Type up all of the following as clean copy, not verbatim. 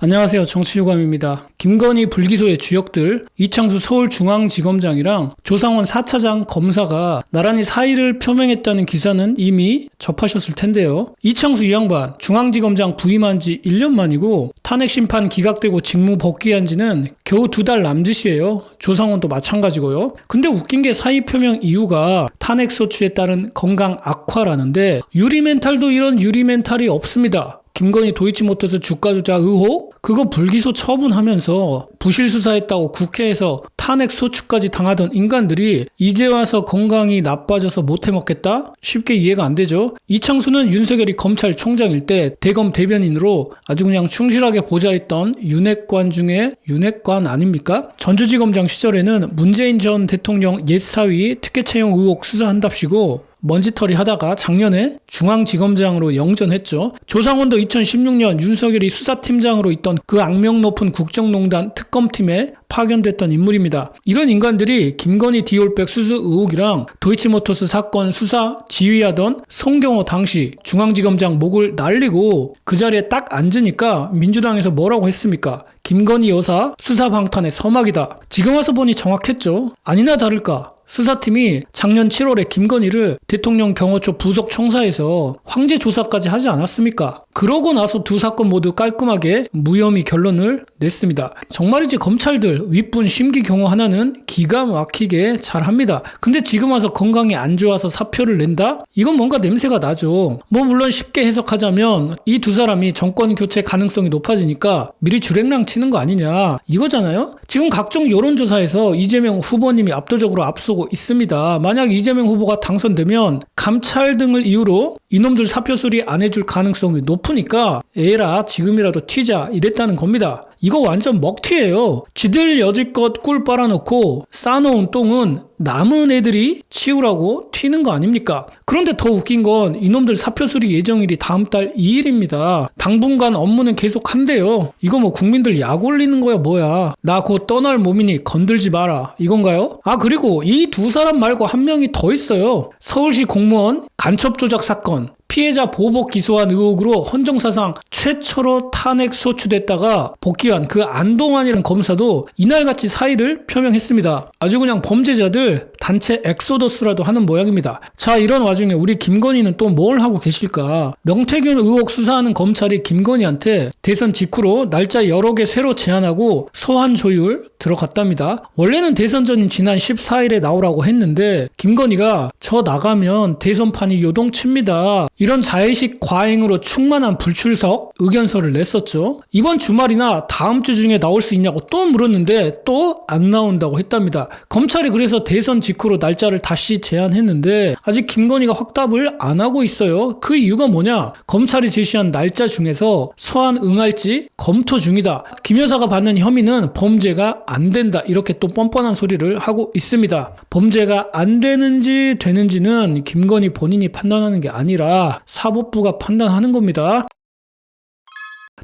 안녕하세요. 정치유감입니다. 김건희 불기소의 주역들 이창수 서울중앙지검장이랑 조상원 4차장 검사가 나란히 사의를 표명했다는 기사는 이미 접하셨을 텐데요. 이창수 이 양반 중앙지검장 부임한 지 1년 만이고 탄핵심판 기각되고 직무 복귀한 지는 겨우 2달 남짓이에요. 조상원도 마찬가지고요. 근데 웃긴 게 사의 표명 이유가 탄핵 소추에 따른 건강 악화라는데 유리멘탈도 이런 유리멘탈이 없습니다. 김건희 도이치모터스 주가 조작 의혹? 그거 불기소 처분하면서 부실 수사했다고 국회에서 탄핵 소추까지 당하던 인간들이 이제 와서 건강이 나빠져서 못해 먹겠다? 쉽게 이해가 안 되죠. 이창수는 윤석열이 검찰총장일 때 대검 대변인으로 아주 그냥 충실하게 보좌했던 윤핵관 중에 윤핵관 아닙니까? 전주지검장 시절에는 문재인 전 대통령 옛사위 특혜 채용 의혹 수사한답시고 먼지털이 하다가 작년에 중앙지검장으로 영전했죠. 조상원도 2016년 윤석열이 수사팀장으로 있던 그 악명 높은 국정농단 특검팀에 파견됐던 인물입니다. 이런 인간들이 김건희 디올백 수수 의혹이랑 도이치모터스 사건 수사 지휘하던 송경호 당시 중앙지검장 목을 날리고 그 자리에 딱 앉으니까 민주당에서 뭐라고 했습니까? 김건희 여사 수사 방탄의 서막이다. 지금 와서 보니 정확했죠. 아니나 다를까 수사팀이 작년 7월에 김건희를 대통령 경호처 부속 청사에서 황제 조사까지 하지 않았습니까? 그러고 나서 두 사건 모두 깔끔하게 무혐의 결론을 냈습니다. 정말이지 검찰들 윗분 심기경호 하나는 기가 막히게 잘합니다. 근데 지금 와서 건강이 안 좋아서 사표를 낸다? 이건 뭔가 냄새가 나죠. 물론 쉽게 해석하자면 이 두 사람이 정권 교체 가능성이 높아지니까 미리 주랭랑 치는 거 아니냐 이거잖아요. 지금 각종 여론조사에서 이재명 후보님이 압도적으로 앞서고 있습니다. 만약 이재명 후보가 당선되면 감찰 등을 이유로 이놈들 사표 수리 안 해줄 가능성이 높으니까 에라 지금이라도 튀자 이랬다는 겁니다. 이거 완전 먹튀예요. 지들 여지껏 꿀 빨아놓고 싸놓은 똥은 남은 애들이 치우라고 튀는 거 아닙니까? 그런데 더 웃긴 건 이놈들 사표 수리 예정일이 다음 달 2일입니다. 당분간 업무는 계속 한대요. 이거 국민들 약 올리는 거야 뭐야. 나 곧 떠날 몸이니 건들지 마라 이건가요? 그리고 이 두 사람 말고 한 명이 더 있어요. 서울시 공무원 간첩 조작 사건 피해자 보복 기소한 의혹으로 헌정사상 최초로 탄핵 소추됐다가 복귀한 그 안동환이라는 검사도 이날같이 사의를 표명했습니다. 아주 그냥 범죄자들 단체 엑소더스라도 하는 모양입니다. 자, 이런 와중에 우리 김건희는 또 뭘 하고 계실까? 명태균 의혹 수사하는 검찰이 김건희한테 대선 직후로 날짜 여러 개 새로 제안하고 소환 조율 들어갔답니다. 원래는 대선 전인 지난 14일에 나오라고 했는데 김건희가 저 나가면 대선판이 요동칩니다. 이런 자의식 과잉으로 충만한 불출석 의견서를 냈었죠. 이번 주말이나 다음 주 중에 나올 수 있냐고 또 물었는데 또 안 나온다고 했답니다. 검찰이 그래서 대선 직후로 날짜를 다시 제안했는데 아직 김건희가 확답을 안 하고 있어요. 그 이유가 뭐냐? 검찰이 제시한 날짜 중에서 소환 응할지 검토 중이다. 김 여사가 받는 혐의는 범죄가 안 된다. 이렇게 또 뻔뻔한 소리를 하고 있습니다. 범죄가 안 되는지는 김건희 본인이 판단하는 게 아니라 사법부가 판단하는 겁니다.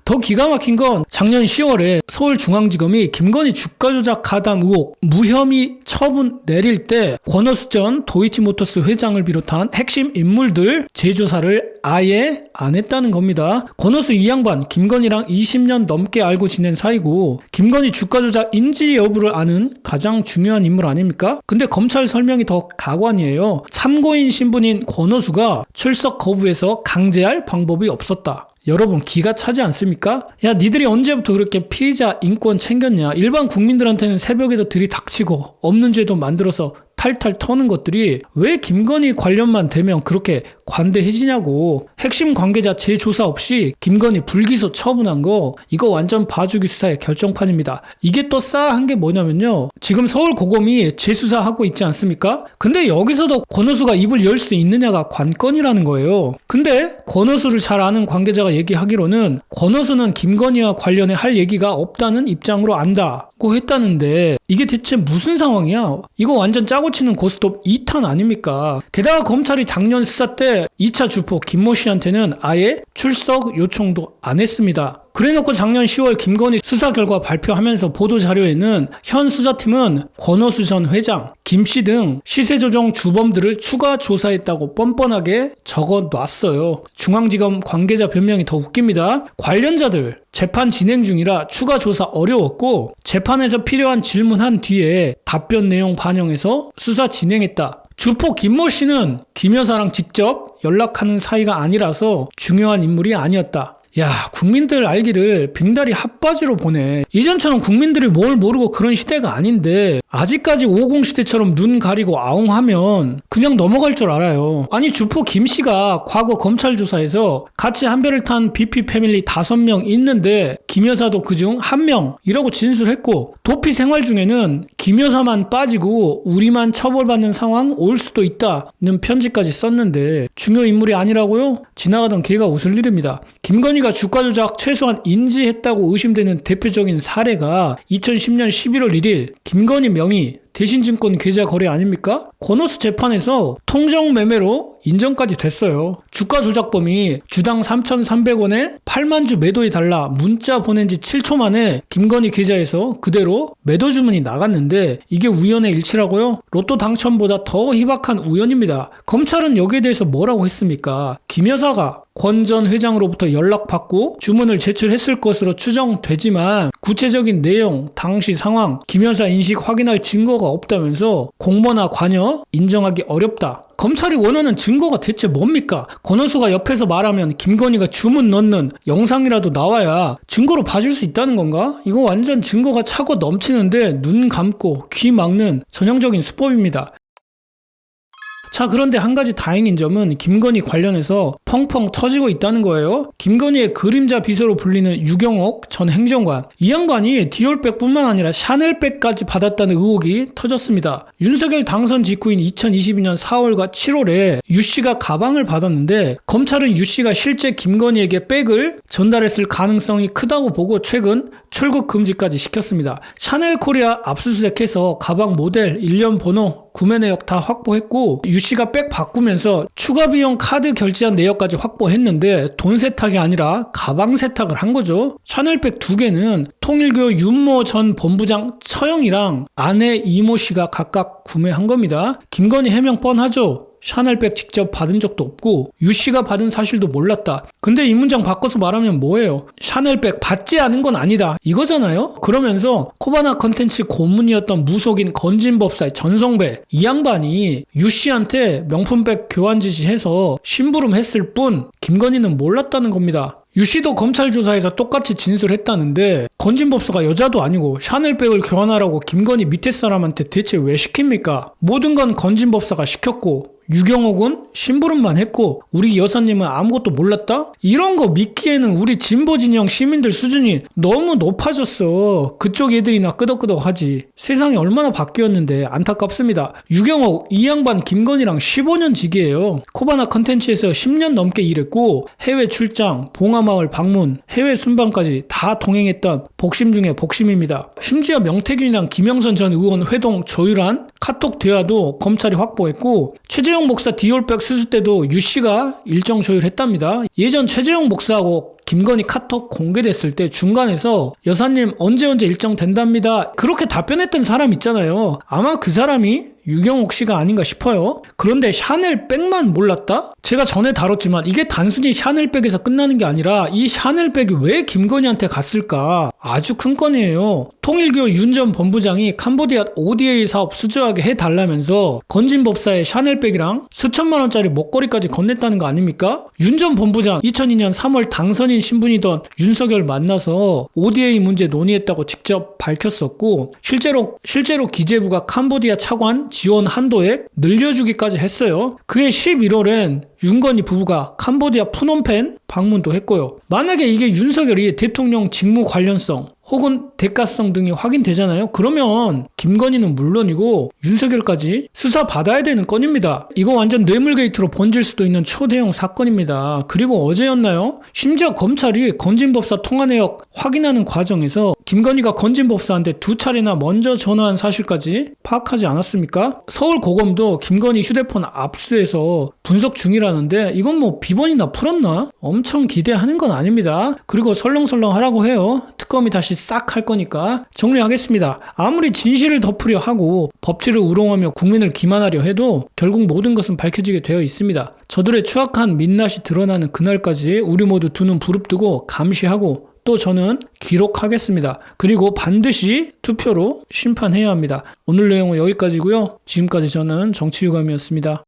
더 기가 막힌 건 작년 10월에 서울중앙지검이 김건희 주가 조작 가담 의혹 무혐의 처분 내릴 때 권오수 전 도이치모터스 회장을 비롯한 핵심 인물들 재조사를 아예 안 했다는 겁니다. 권오수 이 양반 김건희랑 20년 넘게 알고 지낸 사이고 김건희 주가 조작 인지 여부를 아는 가장 중요한 인물 아닙니까? 근데 검찰 설명이 더 가관이에요. 참고인 신분인 권오수가 출석 거부해서 강제할 방법이 없었다. 여러분 기가 차지 않습니까? 야 니들이 언제부터 그렇게 피의자 인권 챙겼냐. 일반 국민들한테는 새벽에도 들이닥치고 없는 죄도 만들어서 탈탈 터는 것들이 왜 김건희 관련만 되면 그렇게 관대해지냐고. 핵심 관계자 재조사 없이 김건희 불기소 처분한 거 이거 완전 봐주기 수사의 결정판입니다. 이게 또 싸한 게 뭐냐면요. 지금 서울고검이 재수사하고 있지 않습니까? 근데 여기서도 권오수가 입을 열 수 있느냐가 관건이라는 거예요. 근데 권오수를 잘 아는 관계자가 얘기하기로는 권오수는 김건희와 관련해 할 얘기가 없다는 입장으로 안다고 했다는데 이게 대체 무슨 상황이야? 이거 완전 짜고 치는 고스톱 2탄 아닙니까? 게다가 검찰이 작년 수사 때 그런데 2차 주포 김모 씨한테는 아예 출석 요청도 안 했습니다. 그래놓고 작년 10월 김건희 수사 결과 발표하면서 보도자료에는 현 수사팀은 권오수 전 회장, 김 씨 등 시세조정 주범들을 추가 조사했다고 뻔뻔하게 적어놨어요. 중앙지검 관계자 변명이 더 웃깁니다. 관련자들 재판 진행 중이라 추가 조사 어려웠고 재판에서 필요한 질문한 뒤에 답변 내용 반영해서 수사 진행했다. 주포 김모 씨는 김 여사랑 직접 연락하는 사이가 아니라서 중요한 인물이 아니었다. 야, 국민들 알기를 빙다리 핫바지로 보내. 이전처럼 국민들이 뭘 모르고 그런 시대가 아닌데 아직까지 50 시대처럼 눈 가리고 아웅하면 그냥 넘어갈 줄 알아요. 아니, 주포 김 씨가 과거 검찰 조사에서 같이 한 배를 탄 BP 패밀리 5명 있는데 김 여사도 그중 1명이라고 진술했고, 도피 생활 중에는 김 여사만 빠지고 우리만 처벌받는 상황 올 수도 있다는 편지까지 썼는데 중요 인물이 아니라고요? 지나가던 개가 웃을 일입니다. 김건희가 주가 조작 최소한 인지했다고 의심되는 대표적인 사례가 2010년 11월 1일 김건희 명의 대신증권 계좌 거래 아닙니까? 권오수 재판에서 통정 매매로 인정까지 됐어요. 주가 조작범이 주당 3,300원에 8만 주 매도해달라 문자 보낸 지 7초 만에 김건희 계좌에서 그대로 매도 주문이 나갔는데 이게 우연의 일치라고요? 로또 당첨보다 더 희박한 우연입니다. 검찰은 여기에 대해서 뭐라고 했습니까? 김 여사가 권 전 회장으로부터 연락받고 주문을 제출했을 것으로 추정되지만 구체적인 내용, 당시 상황, 김 여사 인식 확인할 증거가 없다면서 공모나 관여 인정하기 어렵다. 검찰이 원하는 증거가 대체 뭡니까? 권오수가 옆에서 말하면 김건희가 주문 넣는 영상이라도 나와야 증거로 봐줄 수 있다는 건가? 이거 완전 증거가 차고 넘치는데 눈 감고 귀 막는 전형적인 수법입니다. 자, 그런데 한 가지 다행인 점은 김건희 관련해서 펑펑 터지고 있다는 거예요. 김건희의 그림자 비서로 불리는 유경옥 전 행정관, 이 양반이 디올백뿐만 아니라 샤넬백까지 받았다는 의혹이 터졌습니다. 윤석열 당선 직후인 2022년 4월과 7월에 유씨가 가방을 받았는데 검찰은 유씨가 실제 김건희에게 백을 전달했을 가능성이 크다고 보고 최근 출국 금지까지 시켰습니다. 샤넬 코리아 압수수색해서 가방 모델, 일련 번호, 구매 내역 다 확보했고 유씨가 백 바꾸면서 추가 비용 카드 결제한 내역까지 확보했는데 돈 세탁이 아니라 가방 세탁을 한 거죠. 샤넬백 2개는 통일교 윤모 전 본부장 처형이랑 아내 이모 씨가 각각 구매한 겁니다. 김건희 해명 뻔하죠. 샤넬백 직접 받은 적도 없고 유씨가 받은 사실도 몰랐다. 근데 이 문장 바꿔서 말하면 뭐예요? 샤넬백 받지 않은 건 아니다 이거잖아요? 그러면서 코바나 컨텐츠 고문이었던 무속인 건진법사의 전성배, 이 양반이 유씨한테 명품백 교환 지시해서 심부름했을 뿐 김건희는 몰랐다는 겁니다. 유씨도 검찰 조사에서 똑같이 진술했다는데 건진법사가 여자도 아니고 샤넬백을 교환하라고 김건희 밑에 사람한테 대체 왜 시킵니까? 모든 건 건진법사가 시켰고 유경옥은 심부름만 했고 우리 여사님은 아무것도 몰랐다? 이런 거 믿기에는 우리 진보 진영 시민들 수준이 너무 높아졌어. 그쪽 애들이나 끄덕끄덕하지. 세상이 얼마나 바뀌었는데 안타깝습니다. 유경옥 이 양반 김건희랑 15년 지기예요. 코바나 컨텐츠에서 10년 넘게 일했고 해외 출장, 봉하마을 방문, 해외 순방까지 다 동행했던 복심 중에 복심입니다. 심지어 명태균이랑 김영선 전 의원 회동 조율한 카톡 대화도 검찰이 확보했고 최재형 목사 디올백 수수 때도 유씨가 일정 조율했답니다. 예전 최재형 목사하고 김건희 카톡 공개됐을 때 중간에서 여사님 언제 일정 된답니다 그렇게 답변했던 사람 있잖아요. 아마 그 사람이 유경옥 씨가 아닌가 싶어요. 그런데 샤넬백만 몰랐다? 제가 전에 다뤘지만 이게 단순히 샤넬백에서 끝나는 게 아니라 이 샤넬백이 왜 김건희한테 갔을까? 아주 큰 건이에요. 통일교 윤 전 본부장이 캄보디아 ODA 사업 수주하게 해달라면서 건진법사의 샤넬백이랑 수천만 원짜리 목걸이까지 건넸다는 거 아닙니까? 윤 전 본부장 2002년 3월 당선인 신분이던 윤석열 만나서 ODA 문제 논의했다고 직접 밝혔었고 실제로 기재부가 캄보디아 차관 지원 한도액 늘려주기까지 했어요. 그해 11월엔 윤건희 부부가 캄보디아 푸놈펜 방문도 했고요. 만약에 이게 윤석열이 대통령 직무 관련성, 혹은 대가성 등이 확인되잖아요. 그러면 김건희는 물론이고 윤석열까지 수사받아야 되는 건입니다. 이거 완전 뇌물게이트로 번질 수도 있는 초대형 사건입니다. 그리고 어제였나요? 심지어 검찰이 건진법사 통화 내역 확인하는 과정에서 김건희가 건진법사한테 2차례나 먼저 전화한 사실까지 파악하지 않았습니까? 서울고검도 김건희 휴대폰 압수해서 분석 중이라는데 이건 뭐 비번이나 풀었나? 엄청 기대하는 건 아닙니다. 그리고 설렁설렁 하라고 해요. 특검이 다시 싹 할 거니까. 정리하겠습니다. 아무리 진실을 덮으려 하고 법치를 우롱하며 국민을 기만하려 해도 결국 모든 것은 밝혀지게 되어 있습니다. 저들의 추악한 민낯이 드러나는 그날까지 우리 모두 두 눈 부릅뜨고 감시하고 또 저는 기록하겠습니다. 그리고 반드시 투표로 심판해야 합니다. 오늘 내용은 여기까지고요. 지금까지 저는 정치유감이었습니다.